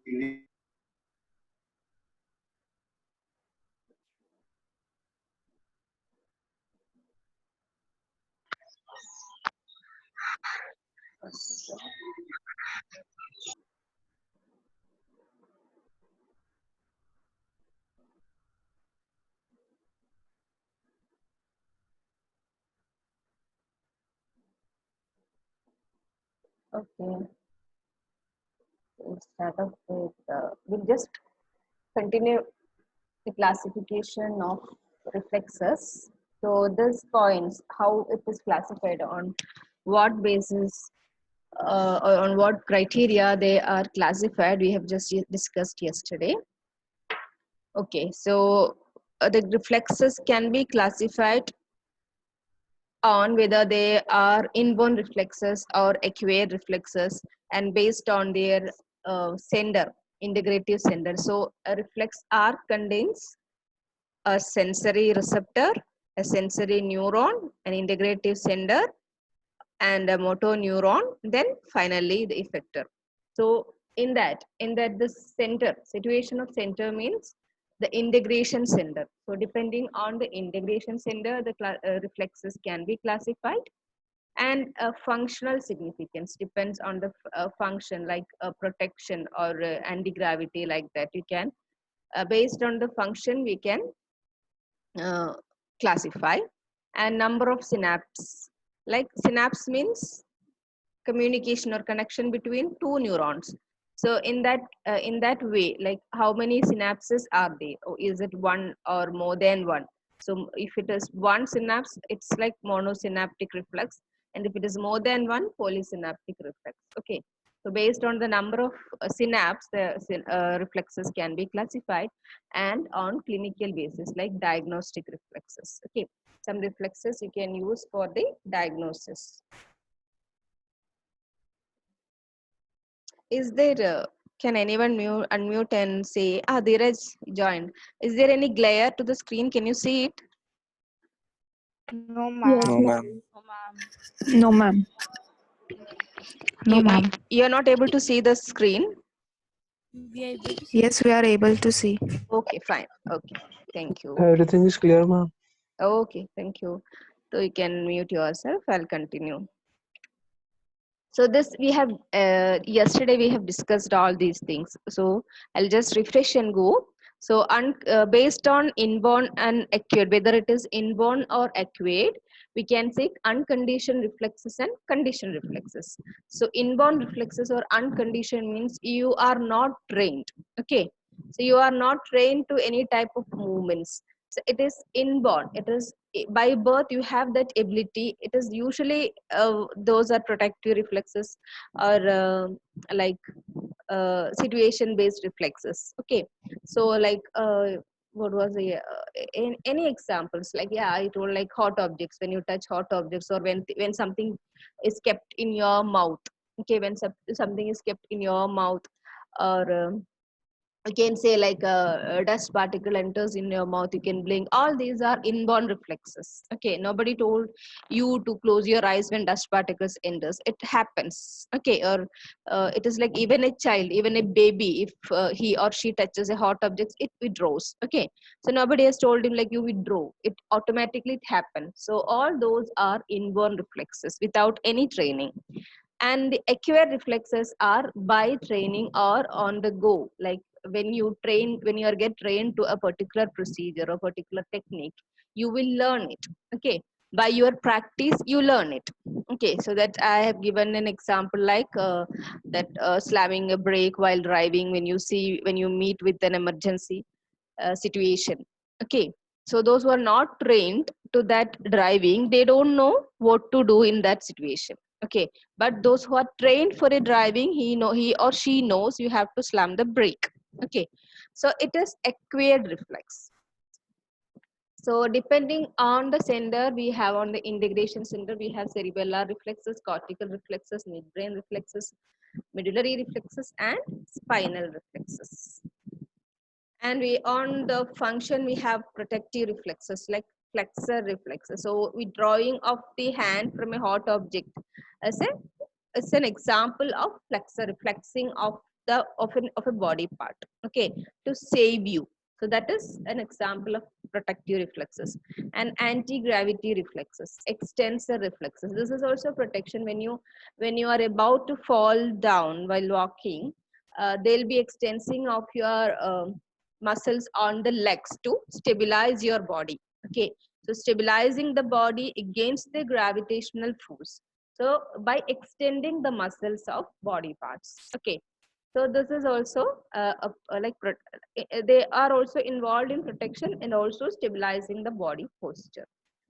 Okay, we'll start off with, we'll just continue the classification of reflexes. So this points how it is classified, on what basis, or on what criteria they are classified, we have just discussed yesterday. Okay, so the reflexes can be classified on whether they are inborn reflexes or acquired reflexes, and based on their sender, integrative sender. So a reflex R contains a sensory receptor, a sensory neuron, an integrative sender, and a motor neuron, then finally the effector. So in that the center, situation of center means the integration center. So depending on the integration center, the reflexes can be classified. And functional significance depends on the function, like protection or anti-gravity, like that. You can, based on the function, we can uh, classify. And number of synapses, like synapse means communication or connection between two neurons. So in that way, like how many synapses are there, or is it one or more than one? So if it is one synapse, it's like monosynaptic reflex, and if it is more than one, polysynaptic reflex. Okay, so based on the number of synapse, the reflexes can be classified. And on clinical basis, like diagnostic reflexes. Okay, some reflexes you can use for the diagnosis. Is there, can anyone unmute and say, Dheeraj joined. Is there any glare to the screen? Can you see it? No, Yes, ma'am. No, ma'am. ma'am. No, ma'am. No, ma'am. You're not able to see the screen? Yes, we are able to see. Okay, fine. Okay, thank you. Everything is clear, ma'am. Okay, thank you. So you can mute yourself. I'll continue. So this we have, yesterday we have discussed all these things. So I'll just refresh and go. So based on inborn and acquired, whether it is inborn or acquired, we can say unconditioned reflexes and conditioned reflexes. So inborn reflexes or unconditioned means you are not trained. Okay, so you are not trained to any type of movements. So it is inborn. It is by birth you have that ability. It is usually those are protective reflexes, or like situation based reflexes. Okay, so like what was the any examples, like, yeah, I told, like hot objects, when you touch hot objects, or when something is kept in your mouth. Okay, when something is kept in your mouth, or you can say like a dust particle enters in your mouth, you can blink. All these are inborn reflexes. Okay, nobody told you to close your eyes when dust particles enters. It happens. Okay, or it is like even a child, even a baby, if he or she touches a hot object, it withdraws. Okay, so nobody has told him like you withdraw, it automatically it happens. So all those are inborn reflexes without any training. And the acquired reflexes are by training or on the go. Like when you are get trained to a particular procedure or particular technique, you will learn it. Okay, by your practice you learn it. Okay, so that I have given an example, like that slamming a brake while driving, when you meet with an emergency situation. Okay, so those who are not trained to that driving, they don't know what to do in that situation. Okay, but those who are trained for a driving, he or she knows you have to slam the brake. Okay, so it is acquired reflex. So depending on the sender, we have on the integration center, we have cerebellar reflexes, cortical reflexes, midbrain reflexes, medullary reflexes, and spinal reflexes. And we on the function, we have protective reflexes, like flexor reflexes. So withdrawing of the hand from a hot object as a, as an example of flexor, flexing of of a body part, okay, to save you. So that is an example of protective reflexes. And anti-gravity reflexes, extensor reflexes, this is also protection. When you are about to fall down while walking, they'll be extensing of your muscles on the legs to stabilize your body, okay. So stabilizing the body against the gravitational force, so by extending the muscles of body parts, okay. So this is also they are also involved in protection and also stabilizing the body posture.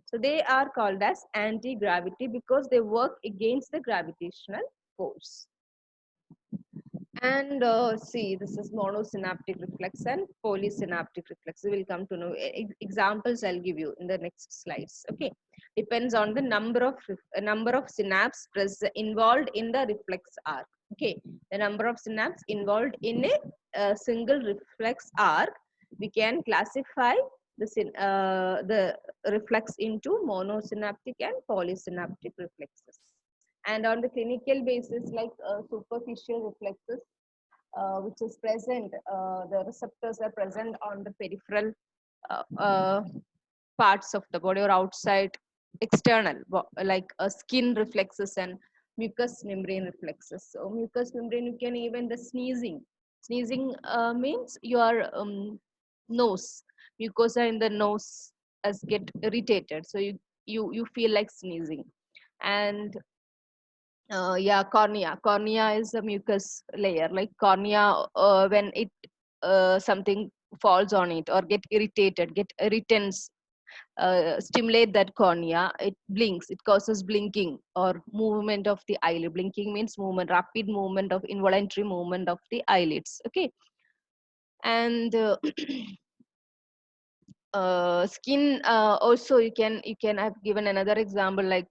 So they are called as anti-gravity because they work against the gravitational force. And see, this is monosynaptic reflex and polysynaptic reflex. We will come to know examples. I'll give you in the next slides. Okay, depends on the number of synapses involved in the reflex arc. Okay, the number of synapses involved in a single reflex arc, we can classify the reflex into monosynaptic and polysynaptic reflexes. And on the clinical basis, like superficial reflexes, which is present, the receptors are present on the peripheral parts of the body or outside, external, like skin reflexes and mucous membrane reflexes. So mucous membrane, you can even the sneezing. Sneezing means your nose, mucosa in the nose as get irritated. So you feel like sneezing. And yeah, cornea. Cornea is a mucus layer. Like cornea, when it something falls on it or get irritated, get irritants, stimulate that cornea, it blinks. It causes blinking or movement of the eyelid. Blinking means movement, rapid movement of involuntary movement of the eyelids. Okay, and skin also you can have given another example like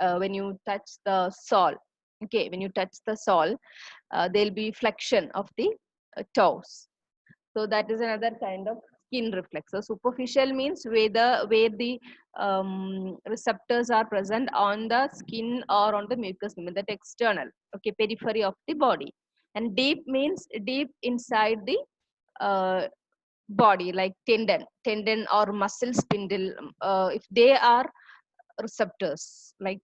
when you touch the sole, okay, when you touch the sole, there'll be flexion of the toes. So that is another kind of skin reflex. So superficial means where the receptors are present on the skin or on the mucous membrane, that external, okay, periphery of the body. And deep means deep inside the uh, body, like tendon or muscle spindle, if they are receptors, like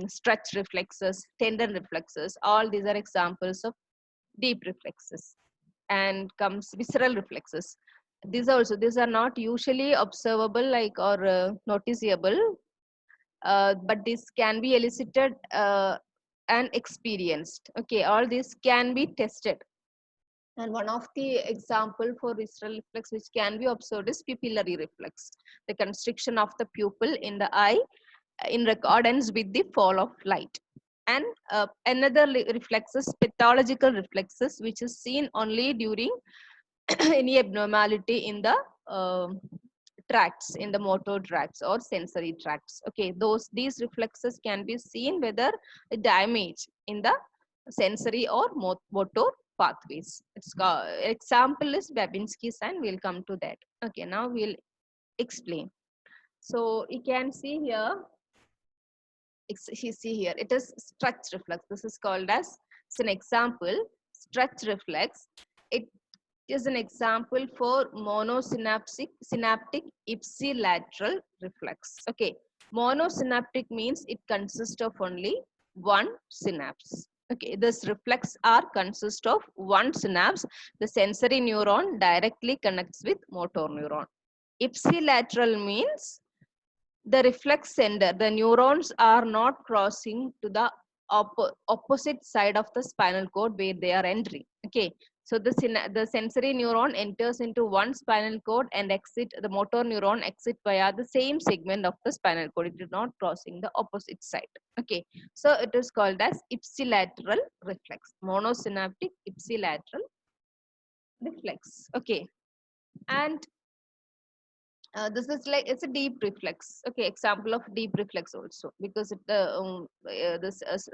stretch reflexes, tendon reflexes, all these are examples of deep reflexes. And comes visceral reflexes. These are not usually observable, like, or noticeable, but this can be elicited and experienced, okay. All this can be tested. And one of the example for visceral reflex which can be observed is pupillary reflex, the constriction of the pupil in the eye in accordance with the fall of light. And another reflex is pathological reflexes, which is seen only during any abnormality in the tracts, in the motor tracts or sensory tracts. Okay, these reflexes can be seen whether a damage in the sensory or motor pathways. Example is Babinski sign. We'll come to that. Okay, now we'll explain. So you can see here, it is stretch reflex. This is called as, it's an example, stretch reflex. It is an example for monosynaptic synaptic ipsilateral reflex. Okay, monosynaptic means it consists of only one synapse. Okay, this reflex arc consists of one synapse. The sensory neuron directly connects with motor neuron. Ipsilateral means the reflex sender, the neurons are not crossing to the opposite side of the spinal cord where they are entering. Okay, so the sensory neuron enters into one spinal cord and the motor neuron exit via the same segment of the spinal cord. It is not crossing the opposite side. Okay, so it is called as ipsilateral reflex, monosynaptic ipsilateral reflex. Okay, and this is like, it's a deep reflex. Okay, example of deep reflex also, because the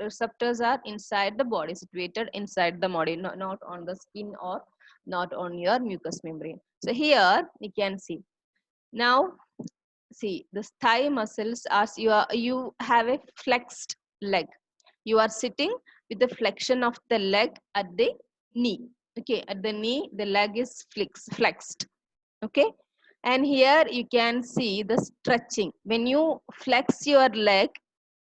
receptors are inside the body, situated inside the body, not on the skin or not on your mucous membrane. So here you can see. Now see, the thigh muscles, as you have a flexed leg, you are sitting with the flexion of the leg at the knee. Okay, at the knee the leg is flexed. Okay, and here you can see the stretching. When you flex your leg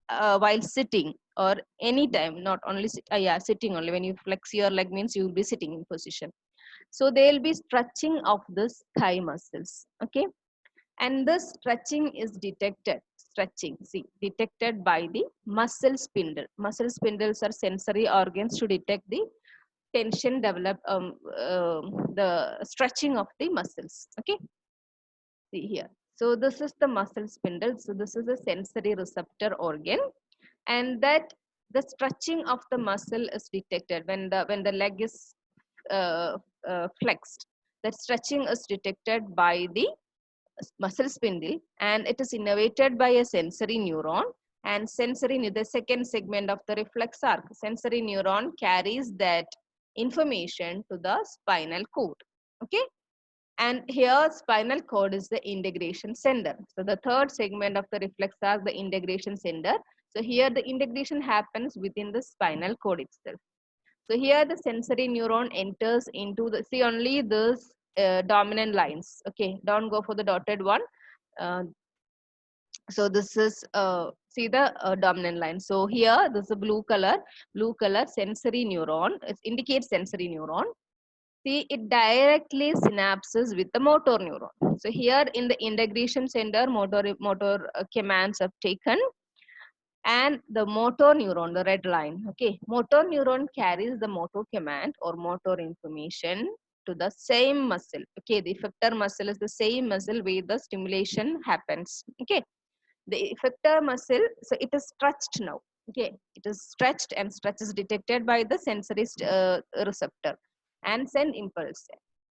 while sitting or anytime, not only sitting only, when you flex your leg means you will be sitting in position, so there will be stretching of this thigh muscles. Okay, and this stretching is detected by the muscle spindle. Muscle spindles are sensory organs to detect the tension developed, the stretching of the muscles. Okay, see here, so this is the muscle spindle, so this is a sensory receptor organ, and that the stretching of the muscle is detected when the leg is uh, flexed. That stretching is detected by the muscle spindle, and it is innervated by a sensory neuron. And the second segment of the reflex arc, sensory neuron carries that information to the spinal cord. Okay, and here spinal cord is the integration center. So the third segment of the reflex arc, the integration center. So here the integration happens within the spinal cord itself. So here the sensory neuron enters into the, see only this dominant lines. Okay, don't go for the dotted one. Uh, so this is see the dominant line. So here this is a blue color sensory neuron. It indicates sensory neuron. See, it directly synapses with the motor neuron. So here in the integration center, motor commands are taken, and the motor neuron, the red line. Okay, motor neuron carries the motor command or motor information to the same muscle. Okay, the effector muscle is the same muscle where the stimulation happens. Okay, the effector muscle, so it is stretched now. Okay, it is stretched, and stretch is detected by the sensory receptor and send impulse.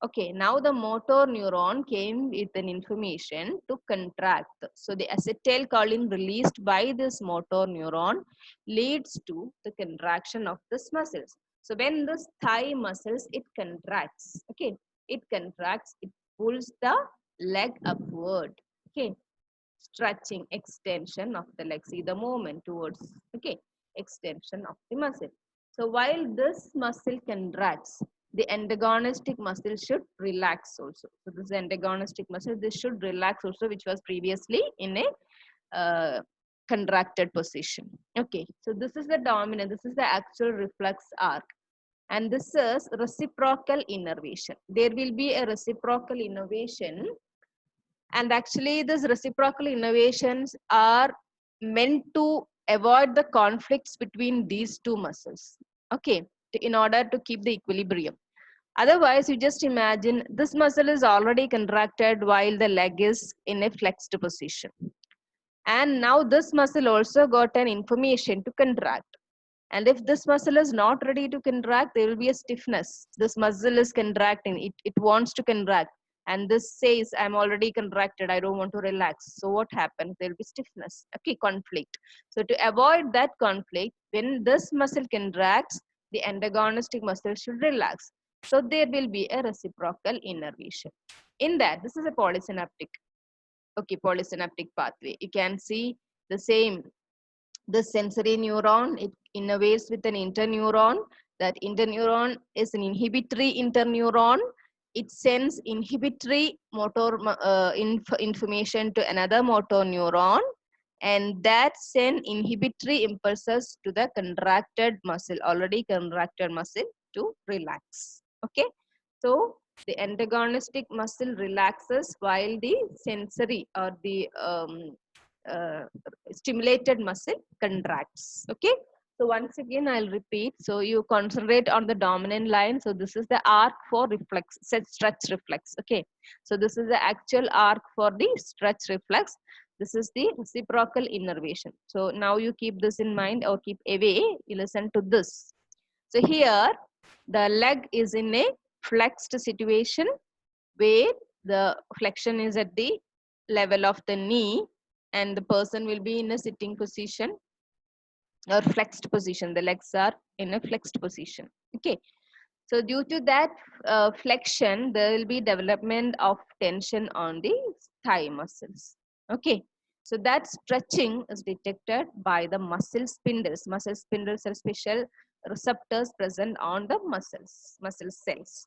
Okay, now the motor neuron came with an information to contract. So the acetylcholine released by this motor neuron leads to the contraction of this muscles. So when this thigh muscles, it contracts. Okay, it contracts, it pulls the leg upward. Okay, stretching, extension of the leg. See the movement towards, okay, extension of the muscle. So while this muscle contracts, the antagonistic muscle should relax also. So this antagonistic muscle, this should relax also, which was previously in a contracted position. Okay, so this is the dominant, this is the actual reflex arc, and this is reciprocal innervation. There will be a reciprocal innervation, and actually these reciprocal innervations are meant to avoid the conflicts between these two muscles. Okay, in order to keep the equilibrium. Otherwise, you just imagine this muscle is already contracted while the leg is in a flexed position, and now this muscle also got an information to contract. And if this muscle is not ready to contract, there will be a stiffness. This muscle is contracting, it wants to contract, and this says, I'm already contracted, I don't want to relax. So what happens? There will be stiffness. Okay, conflict. So to avoid that conflict, when this muscle contracts, the antagonistic muscle should relax. So there will be a reciprocal innervation. In that, this is a polysynaptic. Okay, polysynaptic pathway. You can see the same. The sensory neuron, it innervates with an interneuron. That interneuron is an inhibitory interneuron. It sends inhibitory motor information to another motor neuron, and that send inhibitory impulses to the contracted muscle, already contracted muscle, to relax. Okay, so the antagonistic muscle relaxes while the sensory or the uh, stimulated muscle contracts. Okay, so once again I'll repeat. So you concentrate on the dominant line. So this is the arc for reflex, stretch reflex. Okay, so this is the actual arc for the stretch reflex. This is the reciprocal innervation. So now you keep this in mind, or keep away. You listen to this. So here the leg is in a flexed situation where the flexion is at the level of the knee, and the person will be in a sitting position or flexed position. The legs are in a flexed position. Okay, so due to that flexion, there will be development of tension on the thigh muscles. Okay, so that stretching is detected by the muscle spindles. Muscle spindles are special receptors present on the muscle cells.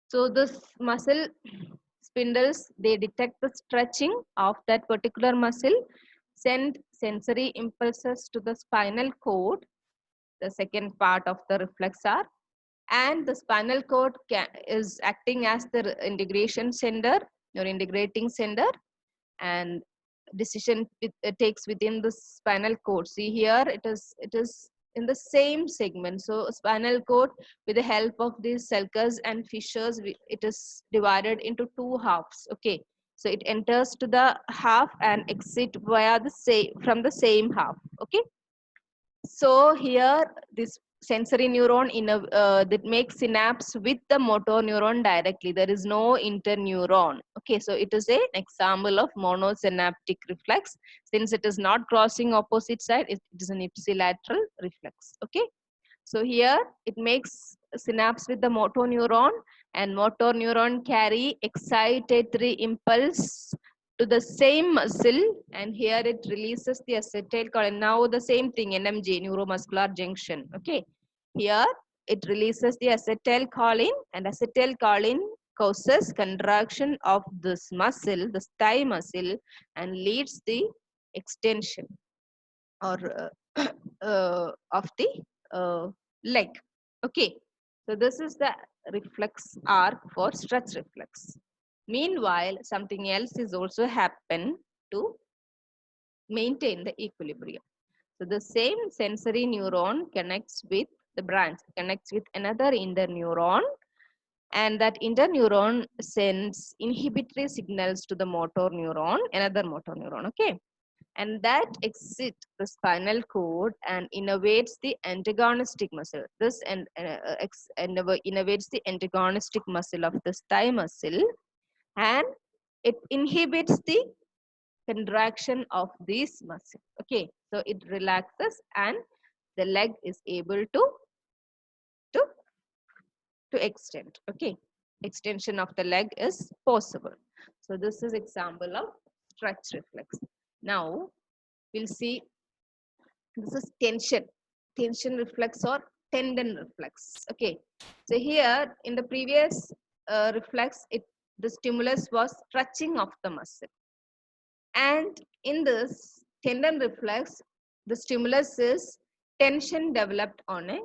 So this muscle spindles, they detect the stretching of that particular muscle, send sensory impulses to the spinal cord, the second part of the reflex arc, and the spinal cord is acting as the integration center or integrating center, and decision it takes within the spinal cord. See here, it is in the same segment. So spinal cord, with the help of these sulcus and fissures, it is divided into two halves. Okay, so it enters to the half and exit via the same from the same half. Okay, so here this sensory neuron that makes synapse with the motor neuron directly. There is no interneuron. Okay, so it is an example of monosynaptic reflex. Since it is not crossing opposite side, it is an ipsilateral reflex. Okay, so here it makes synapse with the motor neuron, and motor neuron carry excitatory impulse to the same muscle, and here it releases the acetylcholine. Now the same thing, NMJ, neuromuscular junction. Okay, here it releases the acetylcholine, and acetylcholine causes contraction of this muscle, the thigh muscle, and leads the extension or of the leg. Okay, so this is the reflex arc for stretch reflex. Meanwhile, something else is also happen to maintain the equilibrium. So the same sensory neuron connects with the branch, connects with another interneuron, and that interneuron sends inhibitory signals to the motor neuron, another motor neuron. Okay, and that exits the spinal cord and innervates the antagonistic muscle. This innervates the antagonistic muscle of the thigh muscle, and it inhibits the contraction of this muscle. Okay, so it relaxes and the leg is able to, to extend. Okay, extension of the leg is possible. So this is example of stretch reflex. Now we'll see, this is tension reflex or tendon reflex. Okay, so here in the previous reflex, the stimulus was stretching of the muscle, and in this tendon reflex, the stimulus is tension developed on a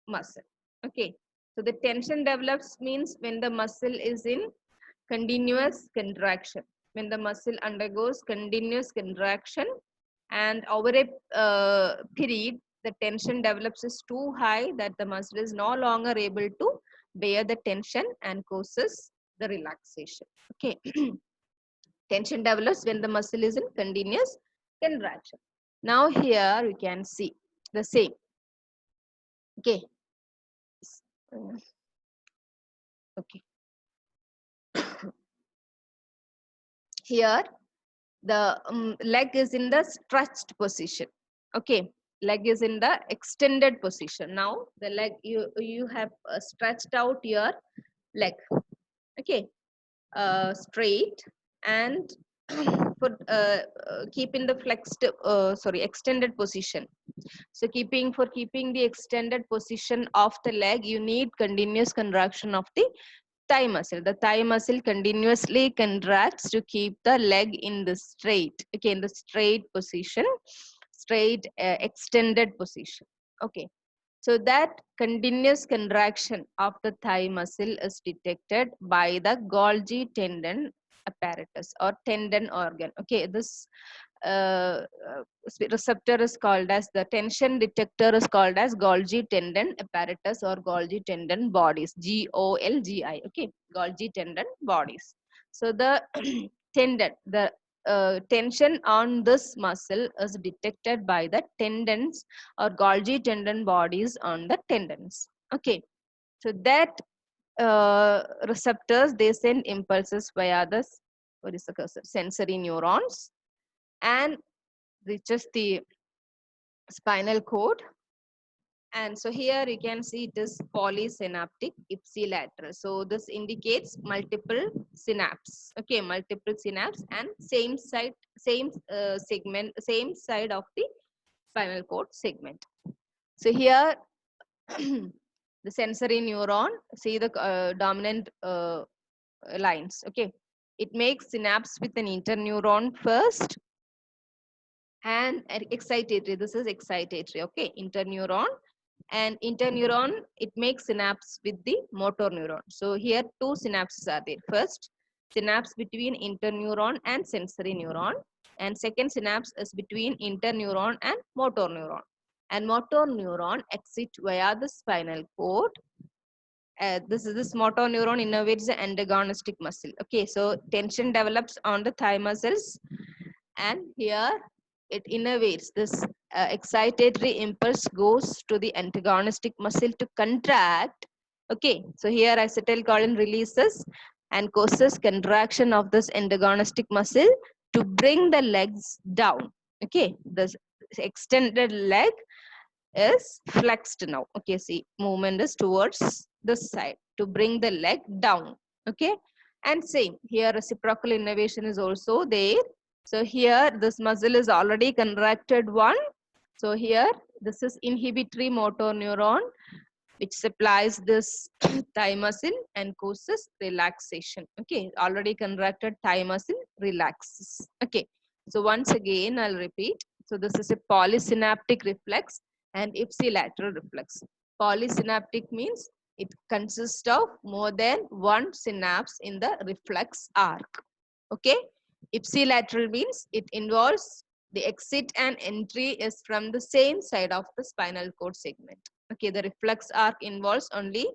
muscle. Okay, so the tension develops means when the muscle is in continuous contraction, when the muscle undergoes continuous contraction, and over a period the tension develops is too high that the muscle is no longer able to bear the tension and causes the relaxation. Okay, tension develops when the muscle is in continuous contraction. Now here you can see the same. Okay, okay. Here the leg is in the stretched position. Okay, leg is in the extended position. Now the leg, you have stretched out your leg. Okay, straight, and for keeping the flexed extended position. So keeping the extended position of the leg, you need continuous contraction of the thigh muscle. The thigh muscle continuously contracts to keep the leg in the straight, okay, in the straight position, straight extended position. Okay, so that continuous contraction of the thigh muscle is detected by the Golgi tendon apparatus or tendon organ. Okay, this receptor is called as, the tension detector is called as Golgi tendon apparatus or Golgi tendon bodies, GOLGI. Okay, Golgi tendon bodies. So the tendon, the tension on this muscle is detected by the tendons or Golgi tendon bodies on the tendons. Okay, so that receptors, they send impulses via the, what is the cursor, sensory neurons, and reaches the spinal cord. And so here you can see it is polysynaptic ipsilateral. So this indicates multiple synapse. Okay, multiple synapse and same side, same segment, same side of the spinal cord segment. So here the sensory neuron, see the dominant lines. Okay, it makes synapse with an interneuron first and excitatory. This is excitatory. Okay, interneuron, and interneuron, it makes synapse with the motor neuron. So here two synapses are there. First synapse between interneuron and sensory neuron, and second synapse is between interneuron and motor neuron. And motor neuron exit via the spinal cord. This motor neuron innervates the antagonistic muscle. Okay, so tension develops on the thigh muscles, and here it innervates. This excitatory impulse goes to the antagonistic muscle to contract. Okay, so here acetylcholine releases and causes contraction of this antagonistic muscle to bring the legs down. Okay, this extended leg is flexed now. Okay, see, movement is towards this side to bring the leg down. Okay, and same here, reciprocal innervation is also there. So here this muscle is already contracted one. So here this is inhibitory motor neuron which supplies this thigh muscle and causes relaxation. Okay, already contracted thigh muscle relaxes. Okay, so once again I'll repeat. So this is a polysynaptic reflex and ipsilateral reflex. Polysynaptic means it consists of more than one synapse in the reflex arc. Okay, ipsilateral means it involves the exit and entry is from the same side of the spinal cord segment. Okay, the reflex arc involves only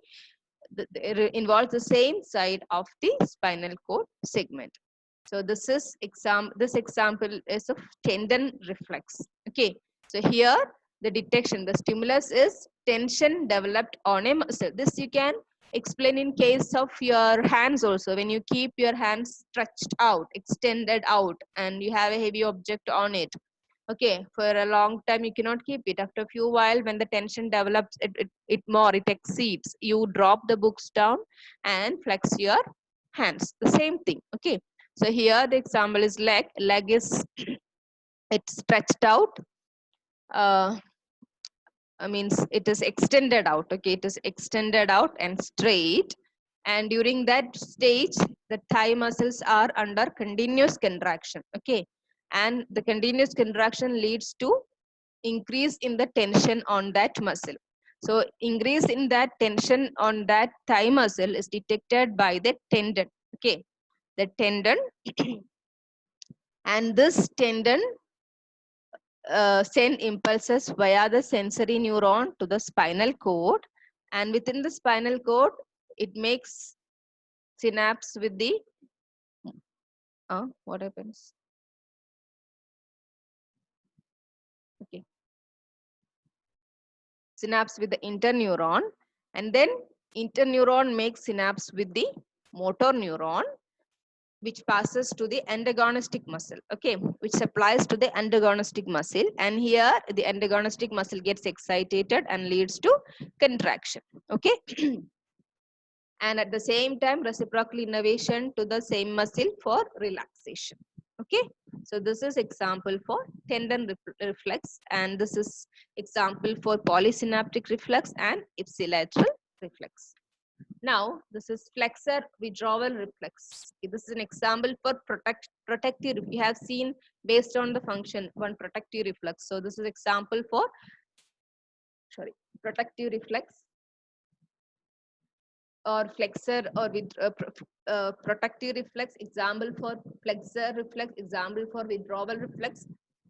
involves the same side of the spinal cord segment. So this is this example is of tendon reflex. Okay, so here the detection, the stimulus is tension developed on a muscle. This you can explain in case of your hands also. When you keep your hands stretched out, extended out, and you have a heavy object on it, okay, for a long time you cannot keep it. After a few while, when the tension develops, it exceeds, you drop the books down and flex your hands. The same thing. Okay, so here the example is leg is it's stretched out, means it is extended out. Okay, it is extended out and straight, and during that stage the thigh muscles are under continuous contraction. Okay, and the continuous contraction leads to increase in the tension on that muscle. So increase in that tension on that thigh muscle is detected by the tendon. Okay, the tendon and this tendon send impulses via the sensory neuron to the spinal cord, and within the spinal cord it makes synapse with the what happens? Okay, synapse with the interneuron, and then interneuron makes synapse with the motor neuron, which passes to the antagonistic muscle. Okay, which supplies to the antagonistic muscle, and here the antagonistic muscle gets excited and leads to contraction. Okay, and at the same time reciprocal innervation to the same muscle for relaxation. Okay, so this is example for tendon reflex, and this is example for polysynaptic reflex and ipsilateral reflex. Now this is flexor withdrawal reflex. This is an example for protective. We have seen based on the function one protective reflex. So this is example for protective reflex or flexor or with protective reflex, example for flexor reflex, example for withdrawal reflex,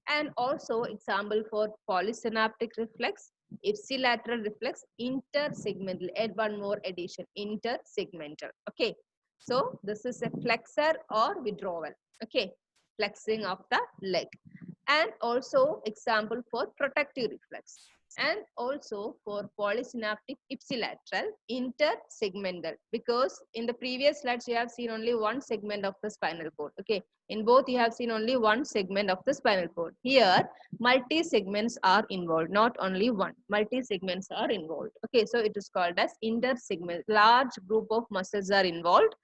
and also example for polysynaptic reflex, ipsilateral reflex, intersegmental. Add one more addition, intersegmental. Okay, so this is a flexor or withdrawal. Okay, flexing of the leg, and also example for protective reflex, and also for polysynaptic ipsilateral intersegmental, because in the previous slides you have seen only one segment of the spinal cord. Okay, in both you have seen only one segment of the spinal cord. Here multi segments are involved, not only one, multi segments are involved. Okay, so it is called as intersegment. Large group of muscles are involved,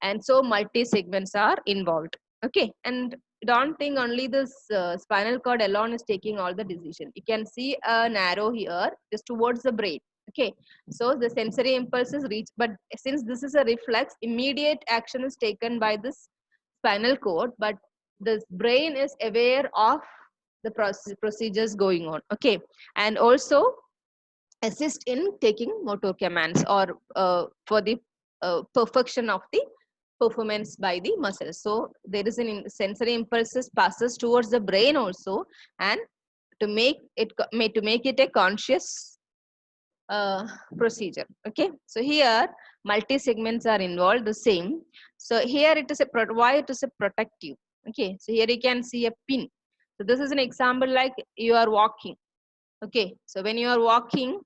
and so multi segments are involved. Okay, and don't think only this spinal cord alone is taking all the decision. You can see an arrow here just towards the brain. Okay, so the sensory impulses reach, but since this is a reflex, immediate action is taken by this spinal cord, but the brain is aware of the procedures going on. Okay, and also assist in taking motor commands or for the perfection of the performance by the muscles. So there is an sensory impulses passes towards the brain also, and to make it a conscious procedure. Okay, so here multi segments are involved, the same. So here it is a why it is a protective. Okay, so here you can see a pin. So this is an example, like you are walking. Okay, so when you are walking,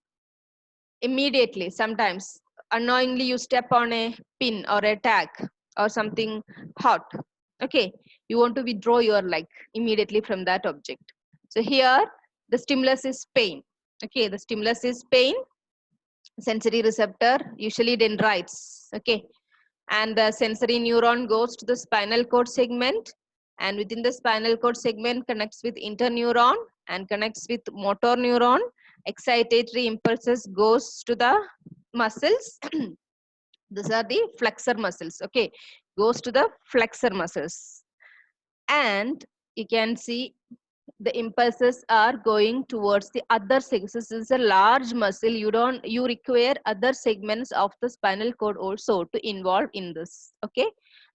immediately sometimes unknowingly you step on a pin or a tag or something hot. Okay, you want to withdraw your leg immediately from that object. So here the stimulus is pain. Okay, the stimulus is pain, sensory receptor, usually dendrites. Okay, and the sensory neuron goes to the spinal cord segment, and within the spinal cord segment connects with interneuron and connects with motor neuron. Excitatory impulses goes to the muscles. These are the flexor muscles. Okay, goes to the flexor muscles, and you can see the impulses are going towards the other segments. This is a large muscle. You require other segments of the spinal cord also to involve in this. Okay,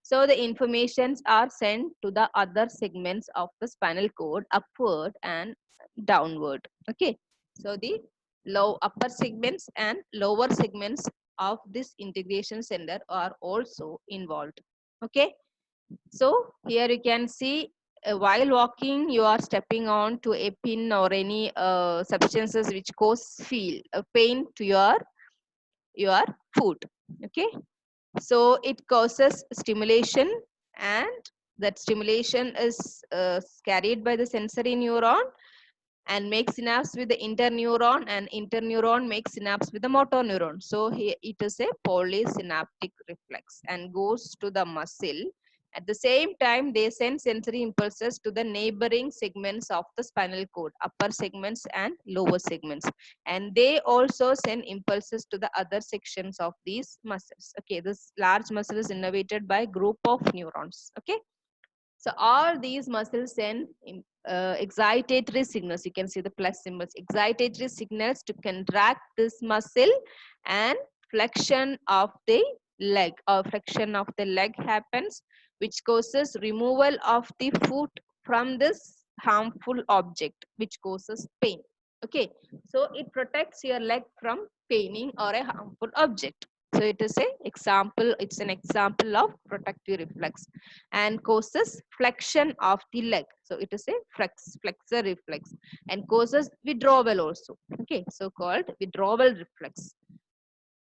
so the informations are sent to the other segments of the spinal cord, upward and downward. Okay, so the upper segments and lower segments of this integration center are also involved. Okay, so here you can see, while walking, you are stepping on to a pin or any substances which cause pain to your foot. Okay, so it causes stimulation, and that stimulation is carried by the sensory neuron and makes synapse with the interneuron, and interneuron makes synapse with the motor neuron. So here it is a polysynaptic reflex and goes to the muscle. At the same time, they send sensory impulses to the neighboring segments of the spinal cord, upper segments and lower segments. And they also send impulses to the other sections of these muscles. Okay, this large muscle is innervated by group of neurons. Okay, so all these muscles send excitatory signals. You can see the plus symbols. Excitatory signals to contract this muscle, and flexion of the leg or flexion of the leg happens, which causes removal of the foot from this harmful object, which causes pain. Okay, so it protects your leg from paining or a harmful object. So it is a example. It's an example of protective reflex, and causes flexion of the leg. So it is a flexor reflex, and causes withdrawal also. Okay, so called withdrawal reflex,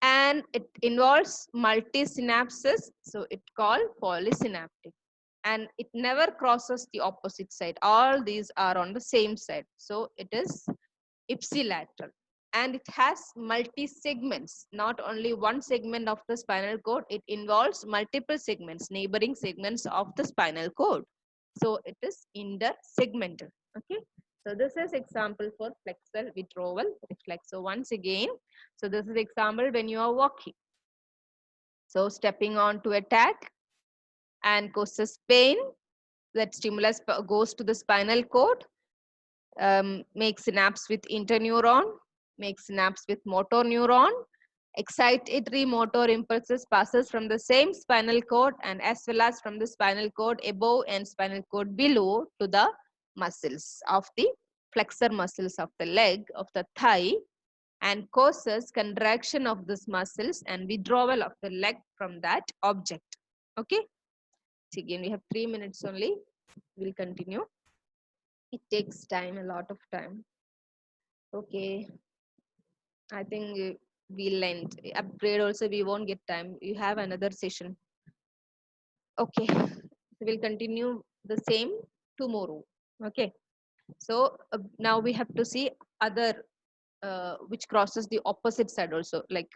and it involves multi synapses. So it called polysynaptic, and it never crosses the opposite side. All these are on the same side. So it is ipsilateral, and it has multi segments, not only one segment of the spinal cord. It involves multiple segments, neighboring segments of the spinal cord. So it is intersegmental. Okay, so this is example for flexor withdrawal reflex. So once again, so this is example when you are walking. So stepping on to a tag and causes pain. That stimulus goes to the spinal cord, makes synapse with interneuron, makes synapse with motor neuron. Excitatory motor impulses passes from the same spinal cord and as well as from the spinal cord above and spinal cord below to the muscles of the flexor muscles of the leg, of the thigh, and causes contraction of these muscles and withdrawal of the leg from that object. Okay, so again we have 3 minutes only. We'll continue. It takes time, a lot of time. Okay, I think we'll end. Upgrade also, we won't get time. You have another session. Okay, so we'll continue the same tomorrow. Okay, so now we have to see other which crosses the opposite side also, like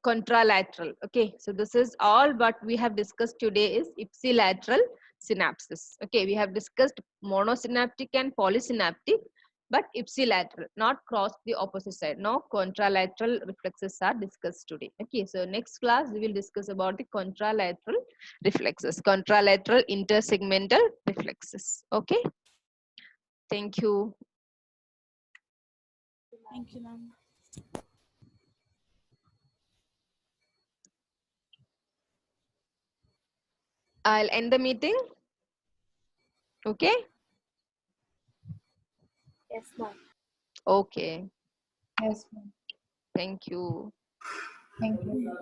contralateral. Okay, so this is all what we have discussed today is ipsilateral synapses. Okay, we have discussed monosynaptic and polysynaptic. but ipsilateral, not cross the opposite side. No contralateral reflexes are discussed today. Okay, so next class we will discuss about the contralateral reflexes, contralateral intersegmental reflexes. Okay, thank you. Thank you, ma'am. I'll end the meeting. Okay. Yes, ma'am. Okay, Yes, ma'am. thank you. Thank you.